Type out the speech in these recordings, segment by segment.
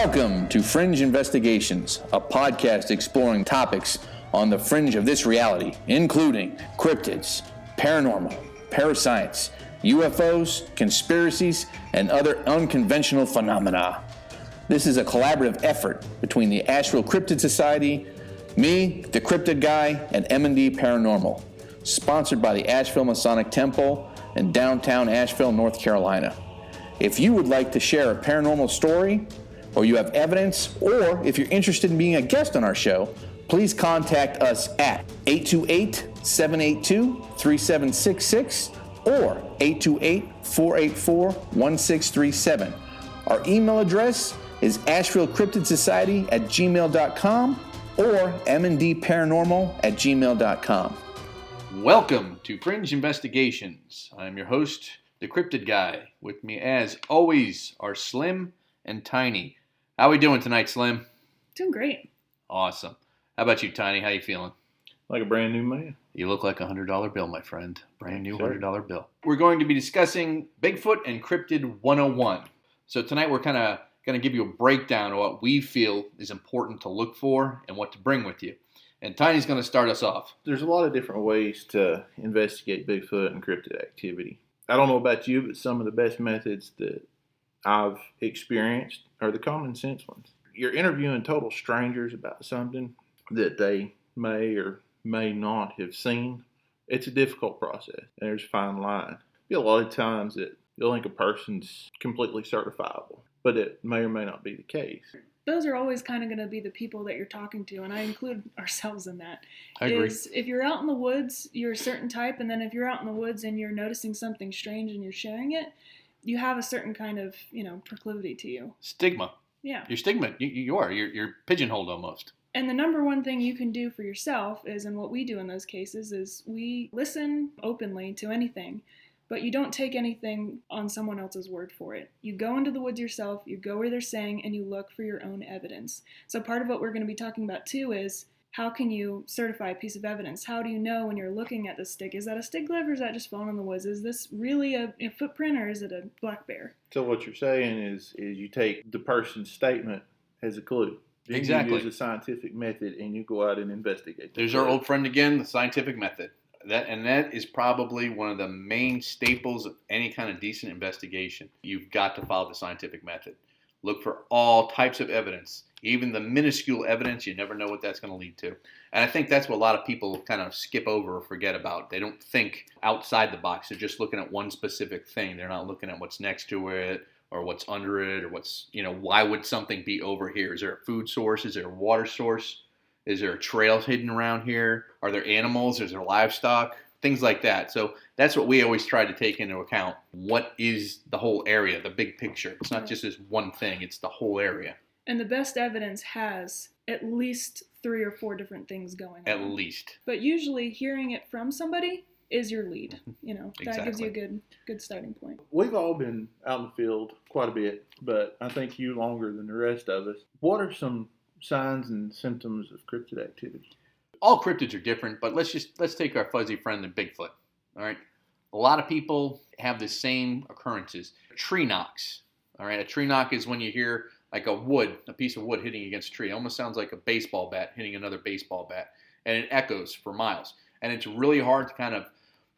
Welcome to Fringe Investigations, a podcast exploring topics on the fringe of this reality, including cryptids, paranormal, parascience, UFOs, conspiracies, and other unconventional phenomena. This is a collaborative effort between the Asheville Cryptid Society, me, the Cryptid Guy, and M&D Paranormal, sponsored by the Asheville Masonic Temple in downtown Asheville, North Carolina. If you would like to share a paranormal story, or you have evidence, or if you're interested in being a guest on our show, please contact us at 828-782-3766 or 828-484-1637. Our email address is ashevillecryptidsociety@gmail.com or mndparanormal@gmail.com. Welcome to Fringe Investigations. I'm your host, the Cryptid Guy. With me, as always, are Slim and Tiny. How we doing tonight, Slim? Doing great. Awesome. How about you, Tiny? How you feeling? Like a brand new man. You look like a $100 bill, my friend. Brand new $100 bill. We're going to be discussing Bigfoot and Cryptid 101. So tonight we're kind of going to give you a breakdown of what we feel is important to look for and what to bring with you. And Tiny's going to start us off. There's a lot of different ways to investigate Bigfoot and cryptid activity. I don't know about you, but some of the best methods that I've experienced are the common sense ones. You're interviewing total strangers about something that they may or may not have seen. It's a difficult process, and there's a fine line. A lot of times that you'll think a person's completely certifiable, but it may or may not be the case. Those are always kind of going to be the people that you're talking to, and I include ourselves in that. I agree. If you're out in the woods, you're a certain type, and then if you're out in the woods and you're noticing something strange and you're sharing it, you have a certain kind of, proclivity to you. Stigma. Yeah. You're stigma. You're pigeonholed almost. And the number one thing you can do for yourself is, and what we do in those cases, is we listen openly to anything, but you don't take anything on someone else's word for it. You go into the woods yourself, you go where they're saying, and you look for your own evidence. So part of what we're going to be talking about too is, how can you certify a piece of evidence? How do you know when you're looking at the stick? Is that a stick glyph or is that just fallen in the woods? Is this really a footprint or is it a black bear? So what you're saying is you take the person's statement as a clue. Exactly. You use a scientific method and you go out and investigate. There's our old friend again, the scientific method. That is probably one of the main staples of any kind of decent investigation. You've got to follow the scientific method. Look for all types of evidence, even the minuscule evidence. You never know what that's going to lead to. And I think that's what a lot of people kind of skip over or forget about. They don't think outside the box. They're just looking at one specific thing. They're not looking at what's next to it or what's under it or why would something be over here? Is there a food source? Is there a water source? Is there a trail hidden around here? Are there animals? Is there livestock? Things like that. So that's what we always try to take into account. What is the whole area, the big picture? It's not just this one thing, it's the whole area. And the best evidence has at least 3 or 4 different things going on. At least. But usually hearing it from somebody is your lead. That Exactly. gives you a good starting point. We've all been out in the field quite a bit, but I think you longer than the rest of us. What are some signs and symptoms of cryptid activity? All cryptids are different, but let's take our fuzzy friend, the Bigfoot. All right. A lot of people have the same occurrences. Tree knocks. All right. A tree knock is when you hear like a piece of wood hitting against a tree. It almost sounds like a baseball bat hitting another baseball bat, and it echoes for miles. And it's really hard to kind of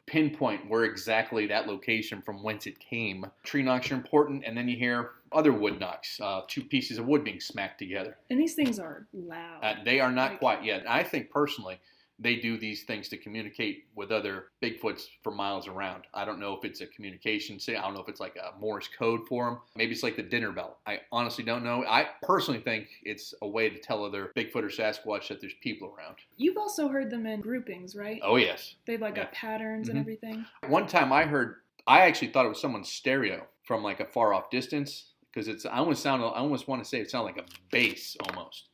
pinpoint where exactly that location from whence it came. Tree knocks are important, and then you hear other wood knocks, 2 pieces of wood being smacked together. And these things are loud. They are not quite yet. I think personally they do these things to communicate with other Bigfoots for miles around. I don't know if it's a communication thing. I don't know if it's like a Morse code for them. Maybe it's like the dinner bell. I honestly don't know. I personally think it's a way to tell other Bigfoot or Sasquatch that there's people around. You've also heard them in groupings, right? Oh, yes. They've got patterns and everything. One time I actually thought it was someone's stereo from like a far off distance because I almost want to say it sounded like a bass almost.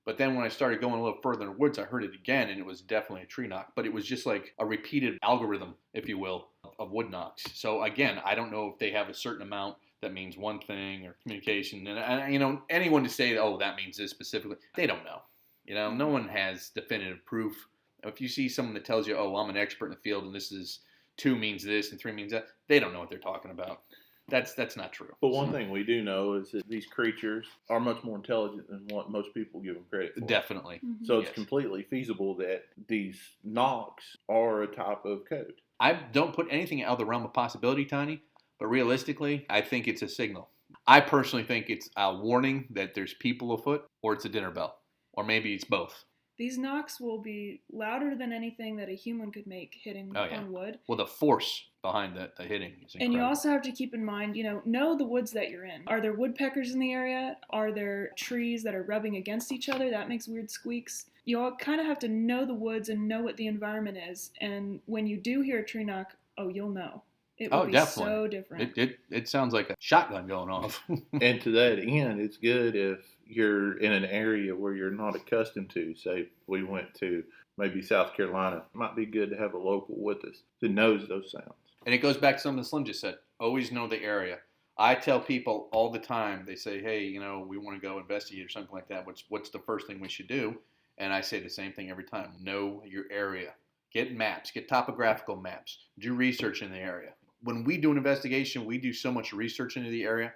But then when I started going a little further in the woods, I heard it again, and it was definitely a tree knock. But it was just like a repeated algorithm, if you will, of wood knocks. So again, I don't know if they have a certain amount that means one thing or communication. And anyone to say, oh, that means this specifically, they don't know. No one has definitive proof. If you see someone that tells you, oh, I'm an expert in the field, and this is 2 means this and 3 means that, they don't know what they're talking about. That's not true. But one thing we do know is that these creatures are much more intelligent than what most people give them credit for. Definitely. Mhm. So it's completely feasible that these knocks are a type of code. I don't put anything out of the realm of possibility, Tiny, but realistically, I think it's a signal. I personally think it's a warning that there's people afoot, or it's a dinner bell, or maybe it's both. These knocks will be louder than anything that a human could make hitting on wood. Well, the force behind the hitting is incredible. And you also have to keep in mind, know the woods that you're in. Are there woodpeckers in the area? Are there trees that are rubbing against each other? That makes weird squeaks. You all kind of have to know the woods and know what the environment is. And when you do hear a tree knock, you'll know. It will be definitely. So different. It sounds like a shotgun going off. And to that end, it's good if you're in an area where you're not accustomed to. Say we went to maybe South Carolina. It might be good to have a local with us that knows those sounds. And it goes back to something Slim just said. Always know the area. I tell people all the time, they say, hey, we want to go investigate or something like that. What's the first thing we should do? And I say the same thing every time. Know your area. Get maps. Get topographical maps. Do research in the area. When we do an investigation, we do so much research into the area.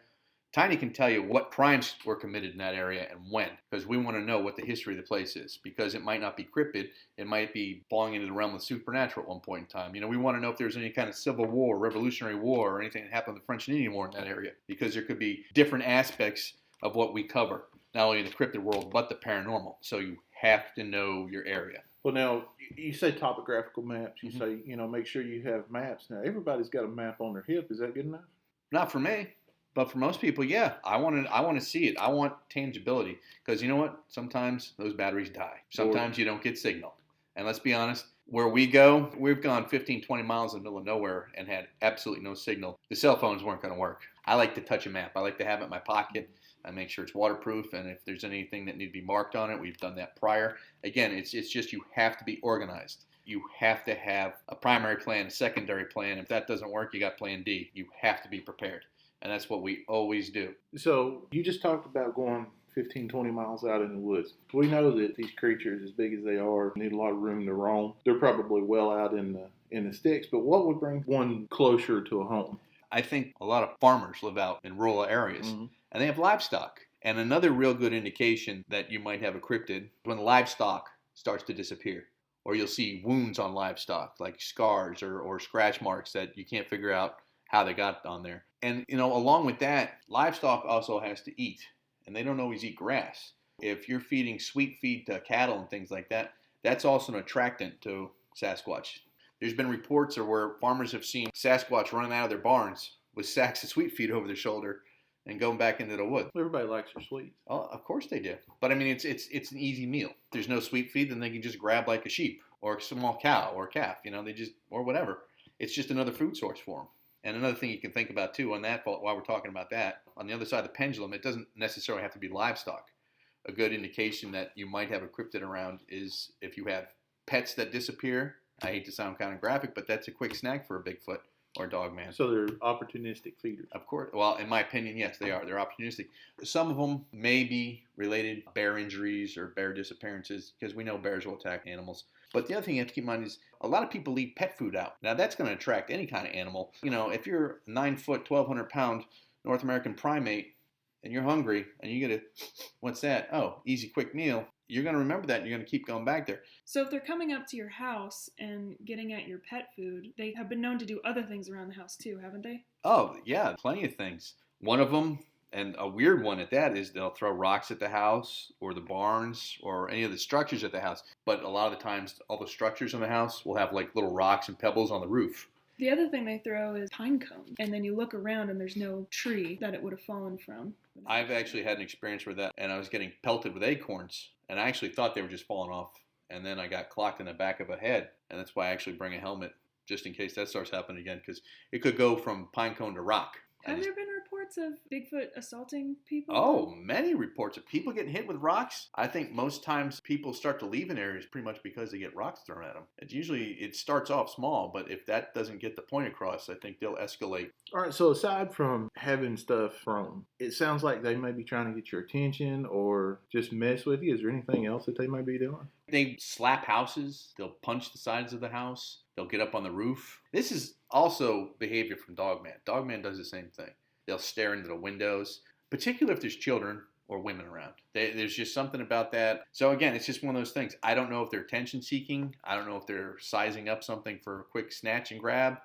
Tiny can tell you what crimes were committed in that area and when, because we want to know what the history of the place is, because it might not be cryptid. It might be falling into the realm of the supernatural at one point in time. We want to know if there's any kind of civil war, Revolutionary War, or anything that happened to the French and Indian War in that area, because there could be different aspects of what we cover, not only in the cryptid world, but the paranormal. So you have to know your area. Well, now, you say topographical maps. You say, make sure you have maps. Now, everybody's got a map on their hip. Is that good enough? Not for me. But for most people, yeah, I want to see it. I want tangibility, because you know what? Sometimes those batteries die. Sometimes you don't get signal. And let's be honest, where we go, we've gone 15, 20 miles in the middle of nowhere and had absolutely no signal. The cell phones weren't going to work. I like to touch a map. I like to have it in my pocket. I make sure it's waterproof, and if there's anything that need to be marked on it, we've done that prior. Again, it's just you have to be organized. You have to have a primary plan, a secondary plan. If that doesn't work, you got plan D. You have to be prepared. And that's what we always do. So you just talked about going 15, 20 miles out in the woods. We know that these creatures, as big as they are, need a lot of room to roam. They're probably well out in the sticks, but what would bring one closer to a home? I think a lot of farmers live out in rural areas, and they have livestock. And another real good indication that you might have a cryptid, when livestock starts to disappear, or you'll see wounds on livestock, like scars or scratch marks that you can't figure out how they got on there. And, along with that, livestock also has to eat, and they don't always eat grass. If you're feeding sweet feed to cattle and things like that, that's also an attractant to Sasquatch. There's been reports where farmers have seen Sasquatch running out of their barns with sacks of sweet feed over their shoulder and going back into the woods. Everybody likes their sweets. Oh, of course they do. But I mean, it's an easy meal. If there's no sweet feed, then they can just grab like a sheep or a small cow or a calf, or whatever. It's just another food source for them. And another thing you can think about too on that, while we're talking about that, on the other side of the pendulum, it doesn't necessarily have to be livestock. A good indication that you might have a cryptid around is if you have pets that disappear. I hate to sound kind of graphic, but that's a quick snack for a Bigfoot or a dog man. So they're opportunistic feeders. Of course. Well, in my opinion, yes, they are. They're opportunistic. Some of them may be related to bear injuries or bear disappearances, because we know bears will attack animals. But the other thing you have to keep in mind is a lot of people leave pet food out. Now, that's going to attract any kind of animal. If you're a 9-foot, 1,200-pound North American primate and you're hungry and you get what's that? Oh, easy, quick meal. You're going to remember that and you're going to keep going back there. So if they're coming up to your house and getting at your pet food, they have been known to do other things around the house too, haven't they? Oh, yeah, plenty of things. One of them, and a weird one at that, is they'll throw rocks at the house or the barns or any of the structures at the house. But a lot of the times, all the structures in the house will have like little rocks and pebbles on the roof. The other thing they throw is pine cones, and then you look around and there's no tree that it would have fallen from. I've actually had an experience with that, and I was getting pelted with acorns, and I actually thought they were just falling off, and then I got clocked in the back of a head, and that's why I actually bring a helmet, just in case that starts happening again, because it could go from pine cone to rock. Have there been reports of Bigfoot assaulting people? Oh, many reports of people getting hit with rocks. I think most times people start to leave an area pretty much because they get rocks thrown at them. It starts off small, but if that doesn't get the point across, I think they'll escalate. All right, so aside from having stuff thrown, it sounds like they may be trying to get your attention or just mess with you. Is there anything else that they might be doing? They slap houses. They'll punch the sides of the house. They'll get up on the roof. This is also behavior from Dogman. Dogman does the same thing. They'll stare into the windows, particularly if there's children or women around. There's just something about that. So again, it's just one of those things. I don't know if they're attention seeking. I don't know if they're sizing up something for a quick snatch and grab.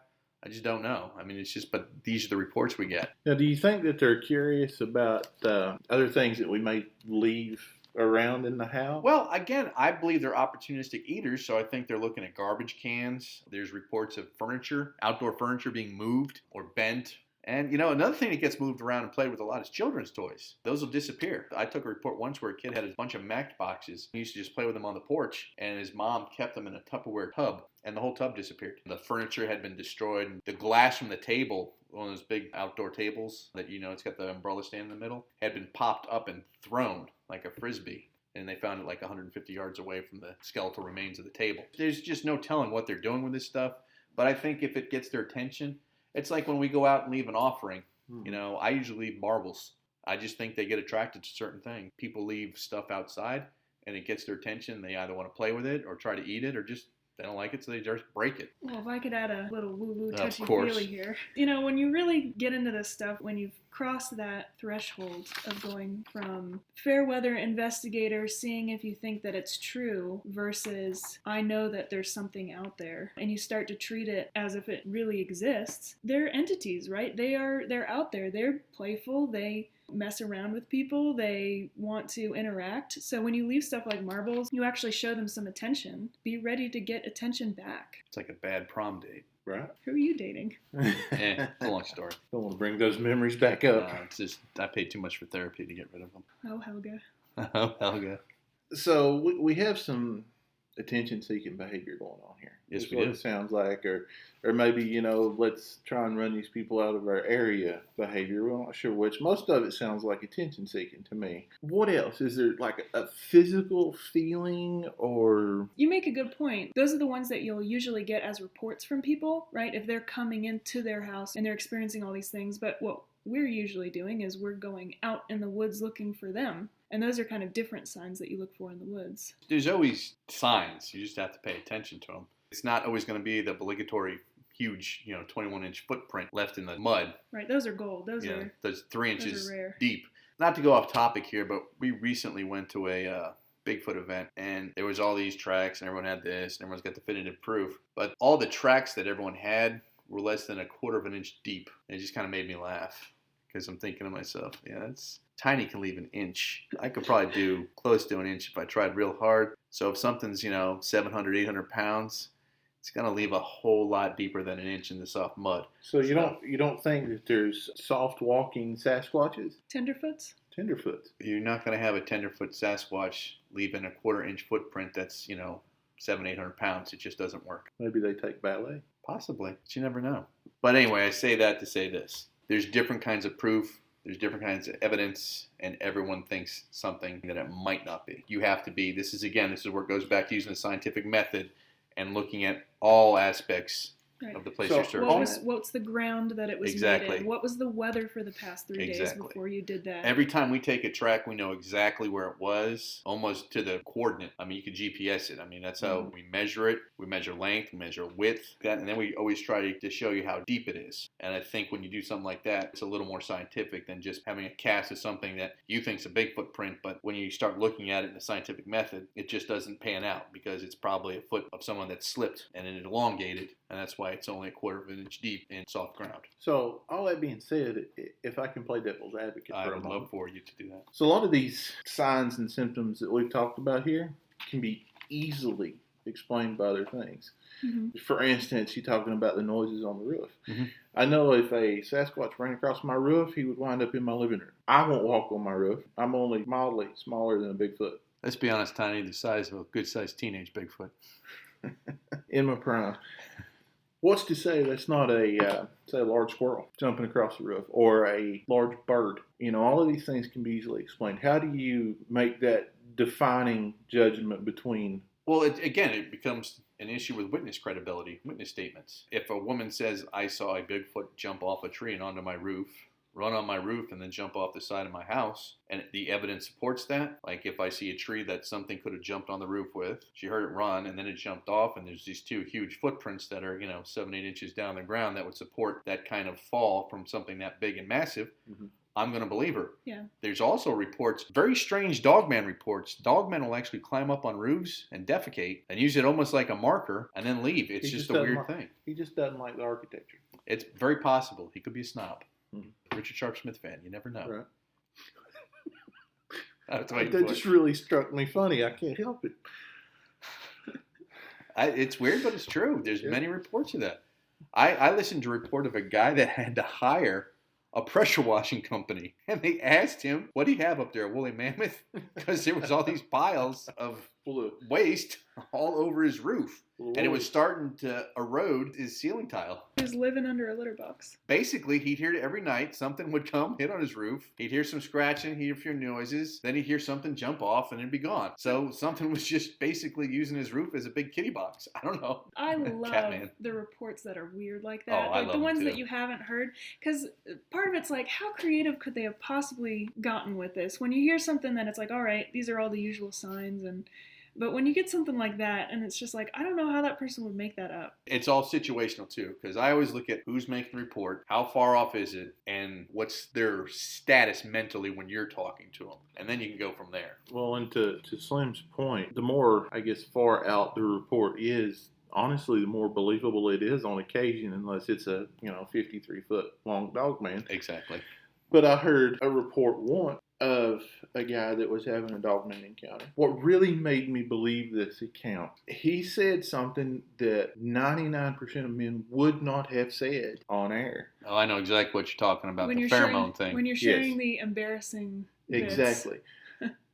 I just don't know. I mean, it's just, but these are the reports we get. Now, do you think that they're curious about other things that we may leave around in the house? Well, again, I believe they're opportunistic eaters, so I think they're looking at garbage cans. There's reports of furniture, outdoor furniture being moved or bent. And, another thing that gets moved around and played with a lot is children's toys. Those will disappear. I took a report once where a kid had a bunch of Mac boxes. He used to just play with them on the porch, and his mom kept them in a Tupperware tub, and the whole tub disappeared. The furniture had been destroyed. And the glass from the table, one of those big outdoor tables that, it's got the umbrella stand in the middle, had been popped up and thrown like a Frisbee. And they found it like 150 yards away from the skeletal remains of the table. There's just no telling what they're doing with this stuff. But I think if it gets their attention, it's like when we go out and leave an offering. I usually leave marbles. I just think they get attracted to certain things. People leave stuff outside, and it gets their attention. They either want to play with it or try to eat it, or just they don't like it, so they just break it. Well, if I could add a little woo-woo Of course. touchy-feely here. When you really get into this stuff, when you've crossed that threshold of going from fair weather investigator, seeing if you think that it's true, versus I know that there's something out there, and you start to treat it as if it really exists, they're entities, right? They're out there. They're playful. They mess around with people. They want to interact. So when you leave stuff like marbles, you actually show them some attention. Be ready to get attention back. It's like a bad prom date. Right. Who are you dating? It's a long story. Don't want to bring those memories back up. It's just I paid too much for therapy to get rid of them. Oh, Helga. Oh, Helga. So we have some attention-seeking behavior going on here. Yes, That's we what do. it sounds like, or maybe let's try and run these people out of our area behavior. We're not sure which. Most of it sounds like attention-seeking to me. What else? Is there like a physical feeling, or You make a good point. Those are the ones that you'll usually get as reports from people, right? If they're coming into their house and they're experiencing all these things. But what we're usually doing is we're going out in the woods looking for them. And those are kind of different signs that you look for in the woods. There's always signs. You just have to pay attention to them. It's not always going to be the obligatory huge, 21-inch footprint left in the mud. Right, those are gold. Those are 3 inches rare. deep. Not to go off topic here, but we recently went to a Bigfoot event, and there was all these tracks, and everyone had this, and everyone's got definitive proof. But all the tracks that everyone had were less than 1/4 of an inch deep. And it just kind of made me laugh, because I'm thinking to myself, that's tiny can leave an inch. I could probably do close to an inch if I tried real hard. So if something's, 700, 800 pounds, it's going to leave a whole lot deeper than an inch in the soft mud. so you don't think that there's soft walking Sasquatches, Tenderfoots? tenderfoots? You're not going to have a tenderfoot Sasquatch leaving a 1/4 inch footprint that's, 700, 800 pounds. It just doesn't work. Maybe they take ballet. Possibly, but you never know. But anyway, I say that to say this. There's different kinds of proof. There's different kinds of evidence, and everyone thinks something that it might not be. You have to be, this is where it goes back to using the scientific method and looking at all aspects Right. of the place So you're searching. What's the ground that it was Exactly. made in? What was the weather for the past 3 days Exactly. before you did that? Every time we take a track, we know exactly where it was, almost to the coordinate. I mean, you can GPS it. I mean, that's how we measure it. We measure length, we measure width, and then we always try to show you how deep it is. And I think when you do something like that, it's a little more scientific than just having a cast of something that you think is a big footprint, but when you start looking at it in the scientific method, it just doesn't pan out because it's probably a foot of someone that slipped and it elongated, and that's why it's only 1/4 of an inch deep in soft ground. So all that being said, if I can play devil's advocate I for a would moment. love for you to do that. So a lot of these signs and symptoms that we've talked about here can be easily explained by other things. Mhm. For instance, you're talking about the noises on the roof. Mhm. I know if a Sasquatch ran across my roof, he would wind up in my living room. I won't walk on my roof. I'm only mildly smaller than a Bigfoot Let's be honest, Tiny, the size of a good-sized teenage Bigfoot. in my prime. What's to say that's not a large squirrel jumping across the roof or a large bird? All of these things can be easily explained. How do you make that defining judgment between? Well, it becomes an issue with witness credibility, witness statements. If a woman says, I saw a Bigfoot jump off a tree and onto my roof, run on my roof and then jump off the side of my house, and the evidence supports that. Like if I see a tree that something could have jumped on the roof with, she heard it run and then it jumped off, and there's these two huge footprints that are 7-8 inches down the ground that would support that kind of fall from something that big and massive. Mm-hmm. I'm going to believe her. Yeah. There's also reports, very strange dogman reports. Dogmen will actually climb up on roofs and defecate and use it almost like a marker and then leave. It's just a weird thing. He just doesn't like the architecture. It's very possible. He could be a snob. Mm-hmm. Richard Sharp Smith fan. You never know. Right. That just really struck me funny. I can't help it. It's weird, but it's true. There's many reports of that. I listened to a report of a guy that had to hire a pressure washing company, and they asked him, what do you have up there, a woolly mammoth? Because there was all these piles of waste all over his roof, and it was starting to erode his ceiling tile. He was living under a litter box. Basically, he'd hear it every night. Something would come, hit on his roof. He'd hear some scratching, he'd hear noises. Then he'd hear something jump off, and it'd be gone. So something was just basically using his roof as a big kitty box. I don't know. I love the reports that are weird like that. Oh, I love the ones them too. That you haven't heard. Because part of it's like, how creative could they have possibly gotten with this? When you hear something that it's like, all right, these are all the usual signs, but when you get something like that, and it's just like, I don't know how that person would make that up. It's all situational, too, because I always look at who's making the report, how far off is it, and what's their status mentally when you're talking to them. And then you can go from there. Well, and to Slim's point, the more, I guess, far out the report is, honestly, the more believable it is on occasion, unless it's a, 53-foot long dog man. Exactly. But I heard a report once of a guy that was having a dogman encounter. What really made me believe this account, he said something that 99% of men would not have said on air. Oh, I know exactly what you're talking about, the pheromone thing. When you're sharing the embarrassing bits. Exactly.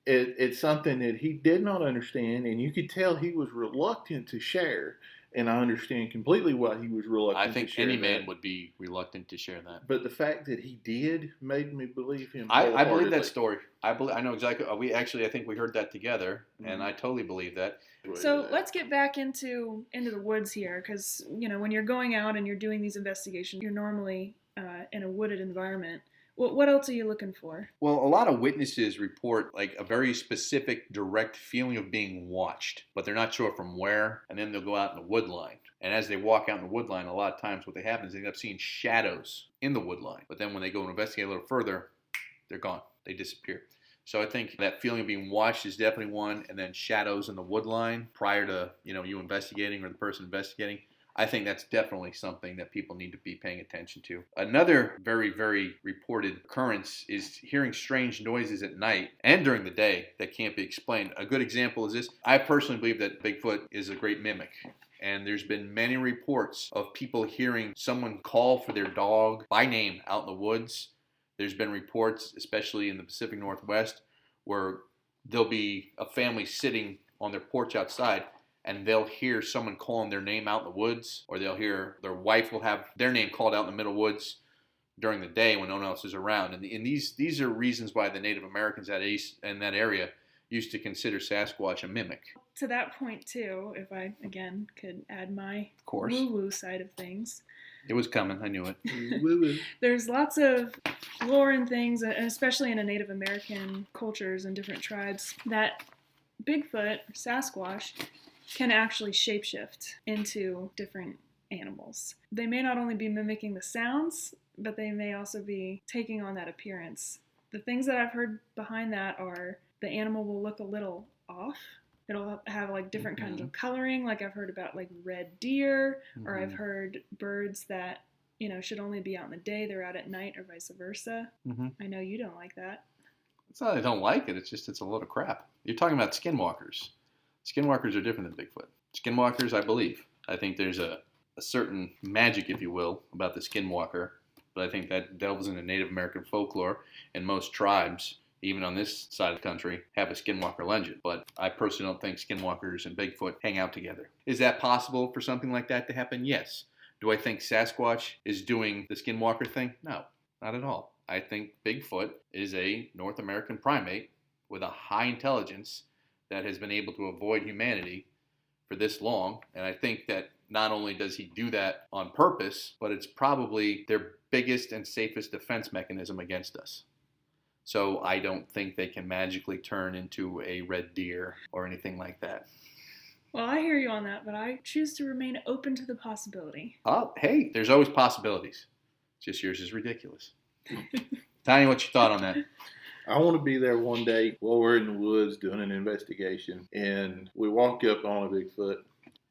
It's something that he did not understand, and you could tell he was reluctant to share. And I understand completely why he was reluctant to share that. I think any man would be reluctant to share that. But the fact that he did made me believe him. I believe that story. I know exactly. I think we heard that together, and I totally believe that. So let's get back into the woods here, because when you're going out and you're doing these investigations, you're normally in a wooded environment. What else are you looking for? Well, a lot of witnesses report like a very specific, direct feeling of being watched, but they're not sure from where, and then they'll go out in the wood line. And as they walk out in the wood line, a lot of times what they happen is they end up seeing shadows in the wood line. But then when they go and investigate a little further, they're gone. They disappear. So I think that feeling of being watched is definitely one, and then shadows in the wood line prior to you investigating or the person investigating. I think that's definitely something that people need to be paying attention to. Another very, very reported occurrence is hearing strange noises at night and during the day that can't be explained. A good example is this. I personally believe that Bigfoot is a great mimic. And there's been many reports of people hearing someone call for their dog by name out in the woods. There's been reports, especially in the Pacific Northwest, where there'll be a family sitting on their porch outside, and they'll hear someone calling their name out in the woods, or they'll hear their wife will have their name called out in the middle woods during the day when no one else is around. And these are reasons why the Native Americans in that area used to consider Sasquatch a mimic. To that point, too, if I, again, could add my woo-woo side of things. It was coming. I knew it. Woo-woo. There's lots of lore and things, and especially in a Native American cultures and different tribes, that Bigfoot, Sasquatch, can actually shapeshift into different animals. They may not only be mimicking the sounds, but they may also be taking on that appearance. The things that I've heard behind that are the animal will look a little off. It'll have like different kinds of coloring. Like I've heard about like red deer, or I've heard birds that, should only be out in the day, they're out at night, or vice versa. I know you don't like that. It's not that I don't like it, it's a load of crap. You're talking about skinwalkers. Skinwalkers are different than Bigfoot. Skinwalkers, I believe. I think there's a certain magic, if you will, about the skinwalker. But I think that delves into Native American folklore, and most tribes, even on this side of the country, have a skinwalker legend. But I personally don't think skinwalkers and Bigfoot hang out together. Is that possible for something like that to happen? Yes. Do I think Sasquatch is doing the skinwalker thing? No, not at all. I think Bigfoot is a North American primate with a high intelligence that has been able to avoid humanity for this long. And I think that not only does he do that on purpose, but it's probably their biggest and safest defense mechanism against us. So I don't think they can magically turn into a red deer or anything like that. Well, I hear you on that, but I choose to remain open to the possibility. Oh, hey, there's always possibilities. Just yours is ridiculous. Tiny, what's your thought on that? I want to be there one day while we're in the woods doing an investigation, and we walk up on a Bigfoot,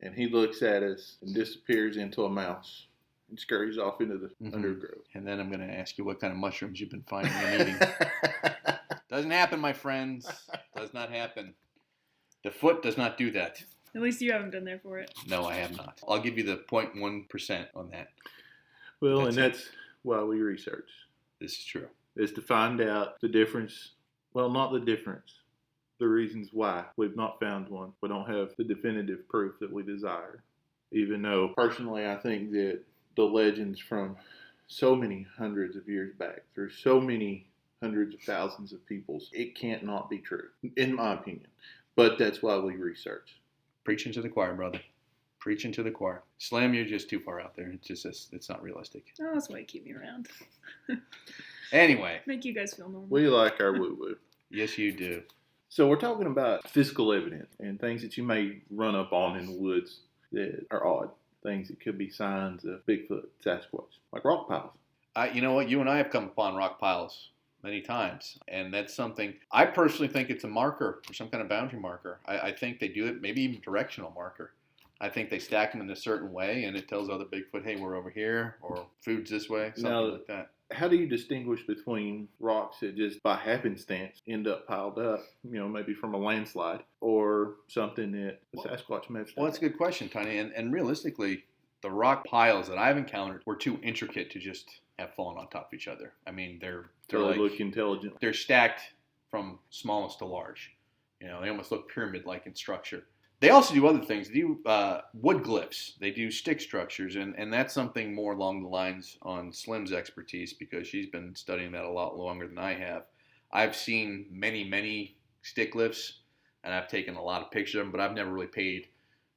and he looks at us and disappears into a mouse and scurries off into the undergrowth. And then I'm going to ask you what kind of mushrooms you've been finding and eating. Doesn't happen, my friends. Does not happen. The foot does not do that. At least you haven't been there for it. No, I have not. I'll give you the 0.1% on that. Well, that's why we research. This is true. Is to find out the difference. Well, not the difference. The reasons why we've not found one. We don't have the definitive proof that we desire. Even though, personally, I think that the legends from so many hundreds of years back, through so many hundreds of thousands of peoples, it can't not be true, in my opinion. But that's why we research. Preaching to the choir, brother. Preaching to the choir. Slim, you're just too far out there. It's not realistic. Oh, that's why you keep me around. Anyway. Make you guys feel normal. We like our woo-woo. Yes, you do. So we're talking about physical evidence and things that you may run up on in the woods that are odd. Things that could be signs of Bigfoot, Sasquatch, like rock piles. You know what? You and I have come upon rock piles many times, and that's something I personally think it's a marker or some kind of boundary marker. I think they do it, maybe even directional marker. I think they stack them in a certain way, and it tells other Bigfoot, hey, we're over here, or food's this way, something like that. How do you distinguish between rocks that just by happenstance end up piled up, maybe from a landslide, or something that the Sasquatch may have Well, that's a good question, Tiny. And realistically, the rock piles that I've encountered were too intricate to just have fallen on top of each other. I mean, they look intelligent. They're stacked from smallest to large. They almost look pyramid-like in structure. They also do other things. They do wood glyphs. They do stick structures, and that's something more along the lines on Slim's expertise because she's been studying that a lot longer than I have. I've seen many, many stick glyphs, and I've taken a lot of pictures of them, but I've never really paid,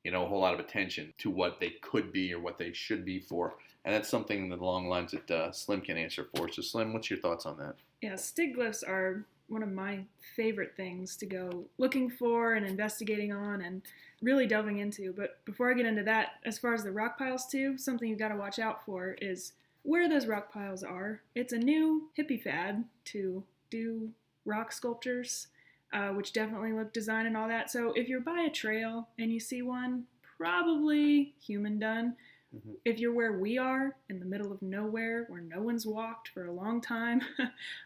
a whole lot of attention to what they could be or what they should be for. And that's something along the lines that Slim can answer for. So, Slim, what's your thoughts on that? Yeah, stick glyphs are one of my favorite things to go looking for and investigating on and really delving into. But before I get into that, as far as the rock piles too, something you've got to watch out for is where those rock piles are. It's a new hippie fad to do rock sculptures, which definitely look design and all that. So if you're by a trail and you see one, probably human done. Mm-hmm. If you're where we are, in the middle of nowhere, where no one's walked for a long time,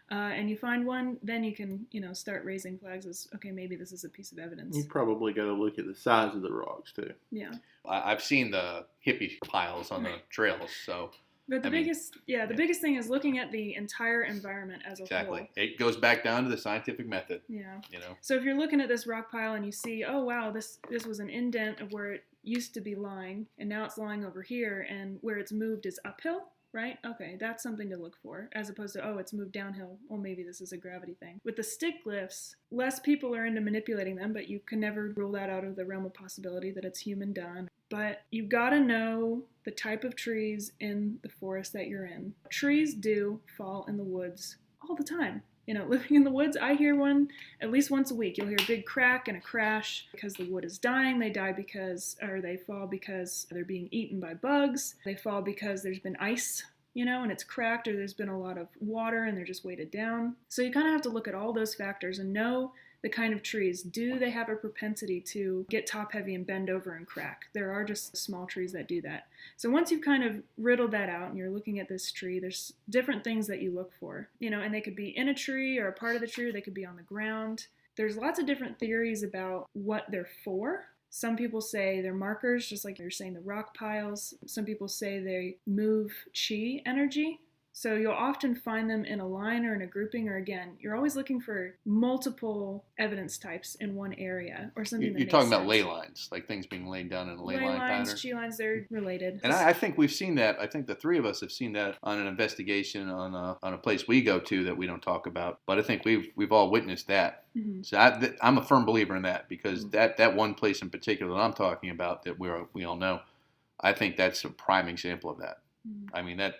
and you find one, then you can, start raising flags as, okay, maybe this is a piece of evidence. You probably got to look at the size of the rocks, too. Yeah. I've seen the hippie piles on the trails, so... But the biggest thing is looking at the entire environment as a whole. Exactly. It goes back down to the scientific method. Yeah. So if you're looking at this rock pile and you see, oh, wow, this was an indent of where it used to be lying, and now it's lying over here, and where it's moved is uphill, right? Okay, that's something to look for, as opposed to, oh, it's moved downhill. Well, maybe this is a gravity thing. With the stick glyphs, less people are into manipulating them, but you can never rule that out of the realm of possibility that it's human done. But you gotta know the type of trees in the forest that you're in. Trees do fall in the woods all the time. Living in the woods, I hear one at least once a week. You'll hear a big crack and a crash because the wood is dying. They fall because they're being eaten by bugs. They fall because there's been ice, and it's cracked, or there's been a lot of water and they're just weighted down. So you kind of have to look at all those factors and know the kind of trees. Do they have a propensity to get top heavy and bend over and crack? There are just small trees that do that. So once you've kind of riddled that out and you're looking at this tree, there's different things that you look for, and they could be in a tree or a part of the tree, or they could be on the ground. There's lots of different theories about what they're for. Some people say they're markers, just like you're saying the rock piles. Some people say they move chi energy. So you'll often find them in a line or in a grouping, or again, you're always looking for multiple evidence types in one area or something that You're makes talking about sense. ley lines, like things being laid down in a ley line lines, pattern. chi lines, they're related. And I think we've seen that. I think the three of us have seen that on an investigation on a place we go to that we don't talk about. But I think we've all witnessed that. Mm-hmm. So I'm a firm believer in that, because that one place in particular that I'm talking about that we all know, I think that's a prime example of that. Mm-hmm. I mean,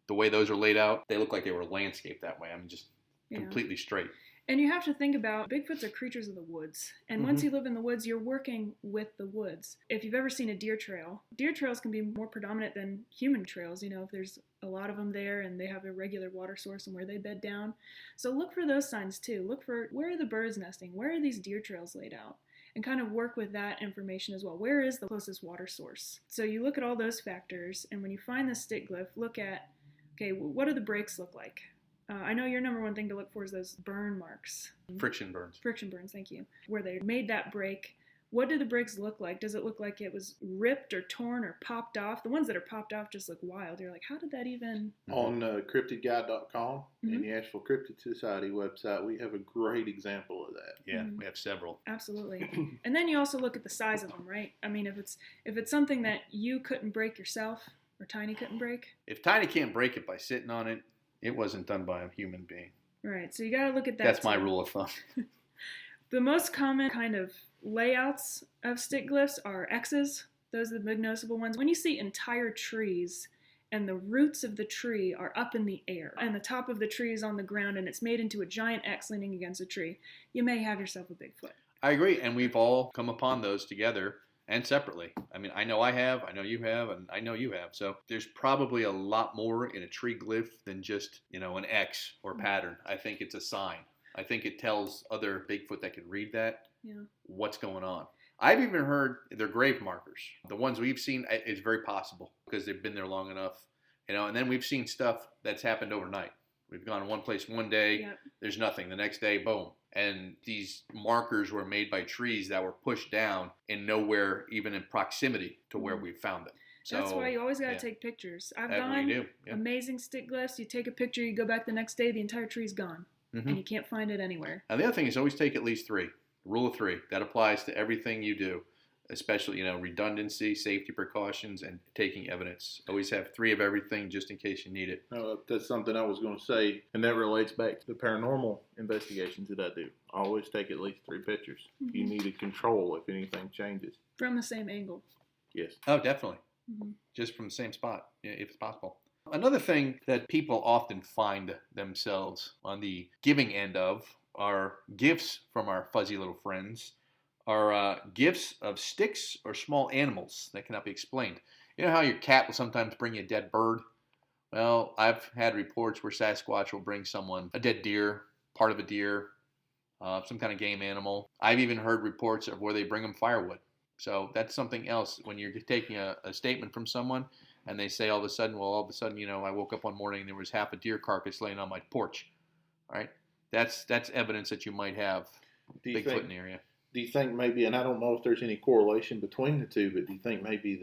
the way those are laid out, they look like they were landscaped that way. I mean, just completely straight. And you have to think about, Bigfoots are creatures of the woods. And once you live in the woods, you're working with the woods. If you've ever seen a deer trails can be more predominant than human trails, if there's a lot of them there and they have a regular water source and where they bed down. So look for those signs too. Look for, where are the birds nesting? Where are these deer trails laid out? And kind of work with that information as well. Where is the closest water source? So you look at all those factors, and when you find the stick glyph, look at, okay, what do the breaks look like? I know your number one thing to look for is those burn marks. Friction burns. Friction burns, thank you. Where they made that break. What do the breaks look like? Does it look like it was ripped or torn or popped off? The ones that are popped off just look wild. You're like, how did that even... On cryptidguide.com and the Asheville Cryptid Society website, we have a great example of that. Yeah, we have several. Absolutely. And then you also look at the size of them, right? I mean, if it's something that you couldn't break yourself, or Tiny couldn't break. If Tiny can't break it by sitting on it, it wasn't done by a human being. Right, so you got to look at that. That's my rule of thumb. The most common kind of layouts of stick glyphs are X's. Those are the big noticeable ones. When you see entire trees and the roots of the tree are up in the air and the top of the tree is on the ground and it's made into a giant X leaning against a tree, you may have yourself a Bigfoot. I agree, and we've all come upon those together and separately. I mean, I know I have, I know you have, and I know you have. So there's probably a lot more in a tree glyph than just, an X or pattern. I think it's a sign. I think it tells other Bigfoot that can read that what's going on. I've even heard they're grave markers. The ones we've seen, it's very possible because they've been there long enough. And then we've seen stuff that's happened overnight. We've gone one place one day, there's nothing. The next day, boom. And these markers were made by trees that were pushed down and nowhere even in proximity to where we found them. So, that's why you always got to take pictures. I've gone amazing stick glyphs. You take a picture, you go back the next day, the entire tree's gone. And you can't find it anywhere. And the other thing is always take at least 3. Rule of 3. That applies to everything you do, especially, redundancy, safety precautions, and taking evidence. Always have 3 of everything just in case you need it. That's something I was going to say, and that relates back to the paranormal investigations that I do. I always take at least 3 pictures. You need to control if anything changes. From the same angle. Yes. Oh, definitely. Just from the same spot, if it's possible. Another thing that people often find themselves on the giving end of are gifts from our fuzzy little friends, are gifts of sticks or small animals that cannot be explained. You know how your cat will sometimes bring you a dead bird? Well, I've had reports where Sasquatch will bring someone a dead deer, part of a deer, some kind of game animal. I've even heard reports of where they bring them firewood. So that's something else. When you're taking a statement from someone and they say all of a sudden, I woke up one morning and there was half a deer carcass laying on my porch. All right? That's evidence that you might have Bigfoot in the area. Do you think maybe, and I don't know if there's any correlation between the two, but do you think maybe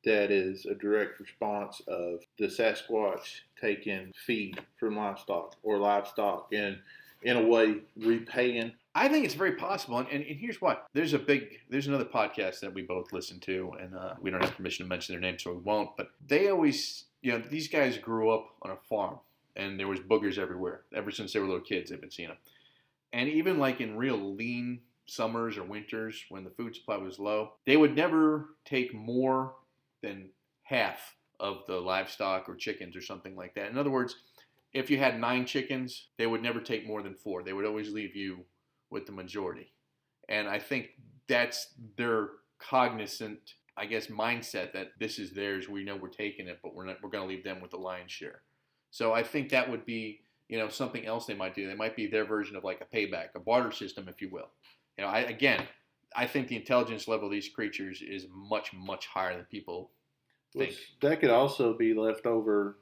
that is a direct response of the Sasquatch taking feed from livestock and in a way repaying? I think it's very possible, and here's what. There's another podcast that we both listen to, and we don't have permission to mention their name, so we won't, but they always, these guys grew up on a farm, and there was boogers everywhere. Ever since they were little kids, they've been seeing them. And even like in real lean summers or winters when the food supply was low, they would never take more than half of the livestock or chickens or something like that. In other words, if you had 9 chickens, they would never take more than 4. They would always leave you with the majority. And I think that's their cognizant, mindset that this is theirs. We know we're taking it, but we're going to leave them with the lion's share. So I think that would be, something else they might do. They might be their version of like a payback, a barter system, if you will. I think the intelligence level of these creatures is much, much higher than people think. That could also be leftover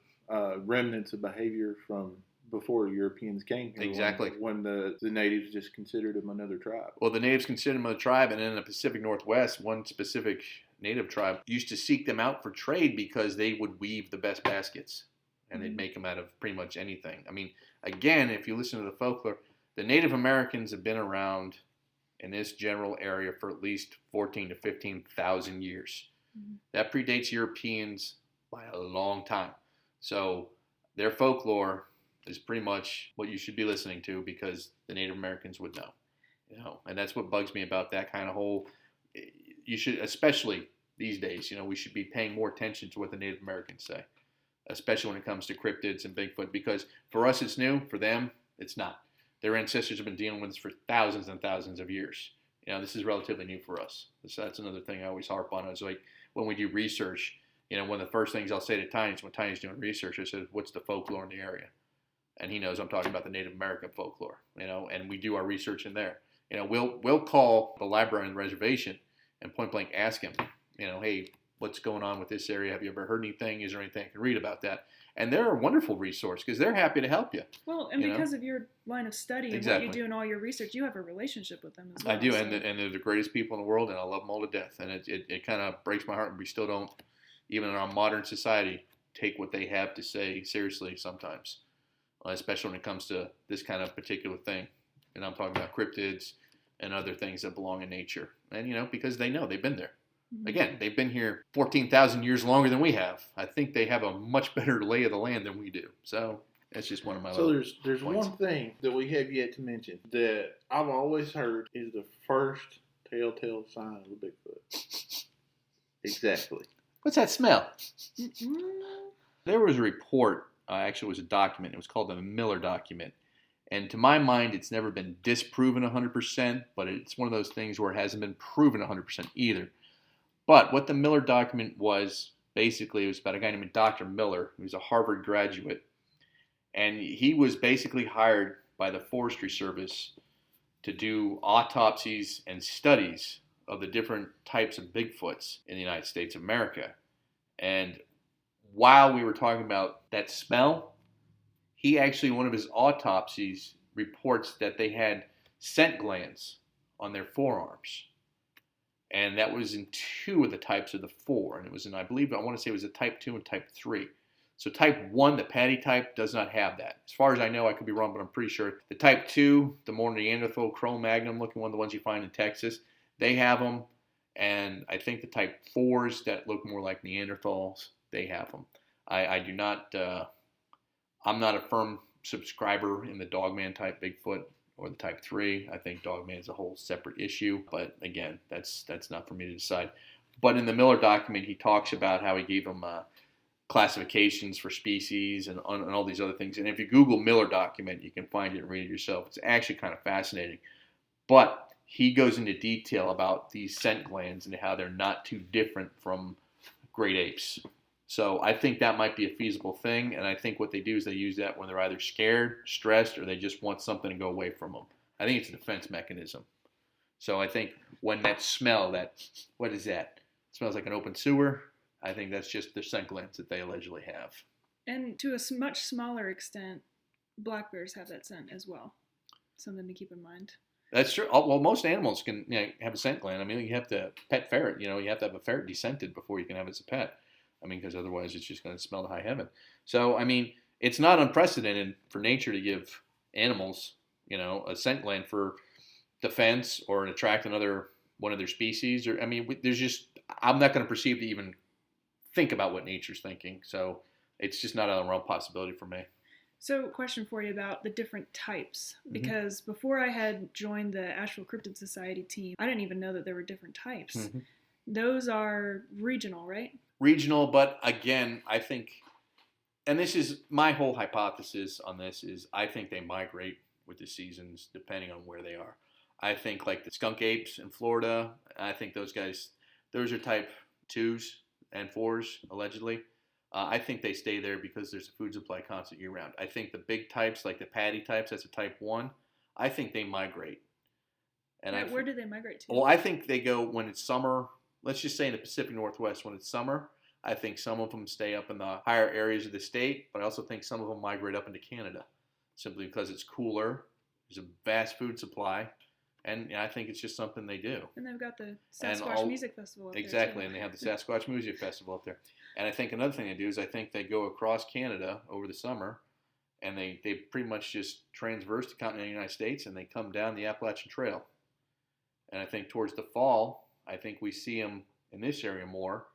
remnants of behavior from before Europeans came here. Exactly. When the natives just considered them another tribe. Well, the natives considered them a tribe, and in the Pacific Northwest, one specific native tribe used to seek them out for trade because they would weave the best baskets. and they'd make them out of pretty much anything. I mean, again, if you listen to the folklore, the Native Americans have been around in this general area for at least 14 to 15,000 years. That predates Europeans by a long time. So their folklore is pretty much what you should be listening to, because the Native Americans would know. And that's what bugs me about that kind of whole. You should, especially these days, we should be paying more attention to what the Native Americans say, especially when it comes to cryptids and Bigfoot, because for us it's new, for them it's not. Their ancestors have been dealing with this for thousands and thousands of years. This is relatively new for us. So that's another thing I always harp on. Is like when we do research, one of the first things I'll say to Tiny is when Tiny's doing research, I said, "What's the folklore in the area?" And he knows I'm talking about the Native American folklore. And we do our research in there. We'll call the library on the reservation and point blank ask him, hey, what's going on with this area? Have you ever heard anything? Is there anything I can read about that? And they're a wonderful resource because they're happy to help you. Well, and because of your line of study and what you do in all your research, you have a relationship with them as well. I do, and they're the greatest people in the world, and I love them all to death. And it kind of breaks my heart, and we still don't, even in our modern society, take what they have to say seriously sometimes, especially when it comes to this kind of particular thing. And I'm talking about cryptids and other things that belong in nature. And, because they know, they've been there. Again, they've been here 14,000 years longer than we have. I think they have a much better lay of the land than we do. So that's just one of my So there's points. one thing that we have yet to mention that I've always heard is the first telltale sign of a Bigfoot. Exactly. What's that smell? There was a report, actually it was a document. It was called the Miller document. And to my mind, it's never been disproven 100%, but it's one of those things where it hasn't been proven 100% either. But what the Miller document was, basically, it was about a guy named Dr. Miller, who was a Harvard graduate. And he was basically hired by the Forestry Service to do autopsies and studies of the different types of Bigfoots in the United States of America. And while we were talking about that smell, he actually, one of his autopsies reports that they had scent glands on their forearms. And that was in 2 of the types of the 4. And it was in, I want to say it was a type 2 and type 3. So type 1, the patty type, does not have that. As far as I know, I could be wrong, but I'm pretty sure. The type 2, the more Neanderthal Cro-Magnon looking one, the ones you find in Texas, they have them. And I think the type 4s that look more like Neanderthals, they have them. I do not, I'm not a firm subscriber in the Dogman type Bigfoot or the type 3. I think Dogman is a whole separate issue, but again, that's not for me to decide. But in the Miller document, he talks about how he gave them classifications for species and all these other things. And if you Google Miller document, you can find it and read it yourself. It's actually kind of fascinating. But he goes into detail about these scent glands and how they're not too different from great apes. So I think that might be a feasible thing, and I think what they do is they use that when they're either scared, stressed, or they just want something to go away from them. I think it's a defense mechanism. So I think when that smell, what is that? It smells like an open sewer. I think that's just the scent glands that they allegedly have. And to a much smaller extent, black bears have that scent as well. Something to keep in mind. That's true. Well, most animals can have a scent gland. I mean, you have to pet ferret. You have to have a ferret descented before you can have it as a pet. I mean, because otherwise it's just going to smell to high heaven. So, I mean, it's not unprecedented for nature to give animals, a scent gland for defense or to attract one of their species. Or, I mean, I'm not going to proceed to even think about what nature's thinking. So it's just not a real possibility for me. So, question for you about the different types, because before I had joined the Asheville Cryptid Society team, I didn't even know that there were different types. Mm-hmm. Those are regional, right? Regional, but again, I think, and this is my whole hypothesis on this, is I think they migrate with the seasons depending on where they are. I think like the skunk apes in Florida, I think those guys, those are type 2s and 4s, allegedly. I think they stay there because there's a food supply constant year round. I think the big types, like the patty types, that's a type 1, I think they migrate. And where do they migrate to? Well, I think they go when it's summer. Let's just say in the Pacific Northwest, when it's summer, I think some of them stay up in the higher areas of the state, but I also think some of them migrate up into Canada simply because it's cooler. There's a vast food supply, And I think it's just something they do. And they've got the Sasquatch Music Festival up Exactly, there, and they have the Sasquatch Music Festival up there. And I think another thing they do is I think they go across Canada over the summer, and they pretty much just transverse the continental United States, and they come down the Appalachian Trail. And I think towards the fall, I think we see them in this area more